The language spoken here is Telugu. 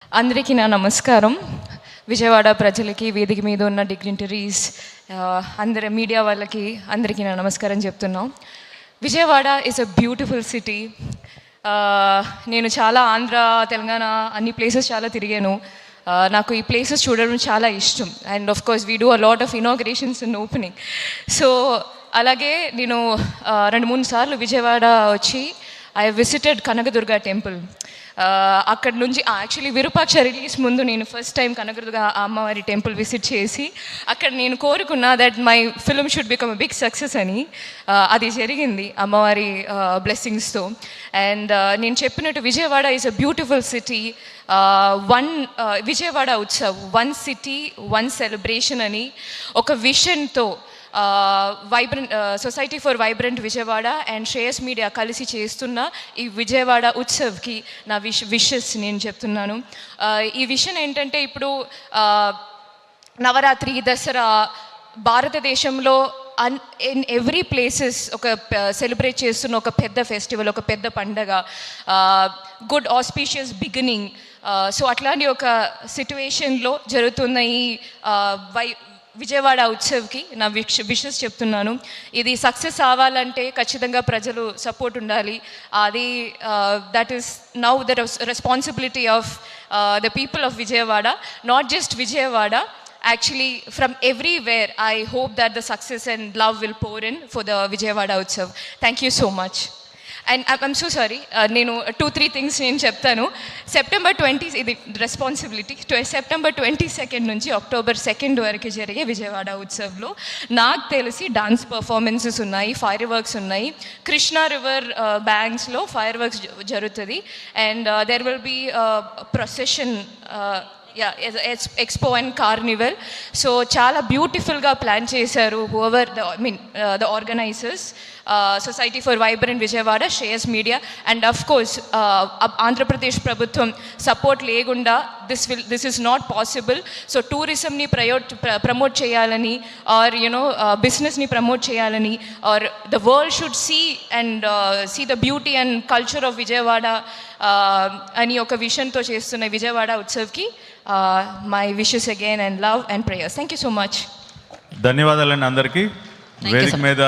అందరికీ నా నమస్కారం. విజయవాడ ప్రజలకి, వేదిక మీద ఉన్న డిగ్నిటరీస్, అందరి మీడియా వాళ్ళకి అందరికీ నా నమస్కారం చెప్తున్నాం. Vijayawada is a beautiful city. నేను చాలా ఆంధ్ర, తెలంగాణ అన్ని ప్లేసెస్ చాలా తిరిగాను. నాకు ఈ ప్లేసెస్ చూడడం చాలా ఇష్టం. And of course we do a lot of inaugurations and opening. So అలాగే నేను 2-3 సార్లు విజయవాడ వచ్చి ఐ విజిటెడ్ కనకదుర్గ టెంపుల్. అక్కడ నుంచి యాక్చువల్లీ విరూపాక్ష రిలీజ్ ముందు నేను ఫస్ట్ టైం కనకదుర్గ అమ్మవారి టెంపుల్ విజిట్ చేసి అక్కడ నేను కోరుకున్నా that my film should become big success అని. అది జరిగింది అమ్మవారి బ్లెస్సింగ్స్తో. అండ్ నేను చెప్పినట్టు Vijayawada is a beautiful city. Vijayawada Utsav, 1 city 1 celebration అని ఒక విషన్తో vibrant society for vibrant Vijayawada and Shreyas media కలిసి చేస్తున్న ఈ విజయవాడ ఉత్సవ్కి నా విషెస్ నేను చెప్తున్నాను. ఈ విషయం ఏంటంటే, ఇప్పుడు నవరాత్రి, దసరా భారతదేశంలో ఇన్ ఎవ్రీ ప్లేసెస్ ఒక సెలబ్రేట్ చేస్తున్న ఒక పెద్ద ఫెస్టివల్, ఒక పెద్ద పండగ, గుడ్ ఆస్పీషియస్ బిగినింగ్. సో అట్లాంటి ఒక సిట్యువేషన్లో జరుగుతున్న ఈ విజయవాడ ఉత్సవ్కి నా విషెస్ చెప్తున్నాను. ఇది సక్సెస్ అవ్వాలంటే ఖచ్చితంగా ప్రజలు సపోర్ట్ ఉండాలి. అది that is now the responsibility of the people of Vijayawada, not just Vijayawada. Actually, from everywhere, I hope that the success and love will pour in for the Vijayawada Utsav. Thank you so much. And I'm so sorry, నేను 2-3 థింగ్స్ నేను చెప్తాను. September 20 ఇది రెస్పాన్సిబిలిటీ. September 22 నుంచి October 2 వరకు జరిగే విజయవాడ ఉత్సవ్లో నాకు తెలిసి డాన్స్ పర్ఫార్మెన్సెస్ ఉన్నాయి, ఫైర్ వర్క్స్ ఉన్నాయి. కృష్ణా రివర్ బ్యాంక్స్లో ఫైర్ వర్క్స్ జరుగుతుంది. And there will be procession, expo and carnival. So చాలా బ్యూటిఫుల్గా ప్లాన్ చేశారు the organisers, society for vibrant Vijayawada, Shreyas media. And of course Andhra Pradesh ప్రభుత్వం సపోర్ట్ లేకుండా this is not possible. So టూరిజంని ప్రమోట్ చేయాలని, ఆర్ బిజినెస్ని ప్రమోట్ చేయాలని, or the world should see the beauty and culture of Vijayawada అని ఒక విషన్తో చేస్తున్న విజయవాడ ఉత్సవ్కి my wishes again and love and prayers. Thank you so much. ధన్యవాదాలండి అందరికీ. వేదిక మీద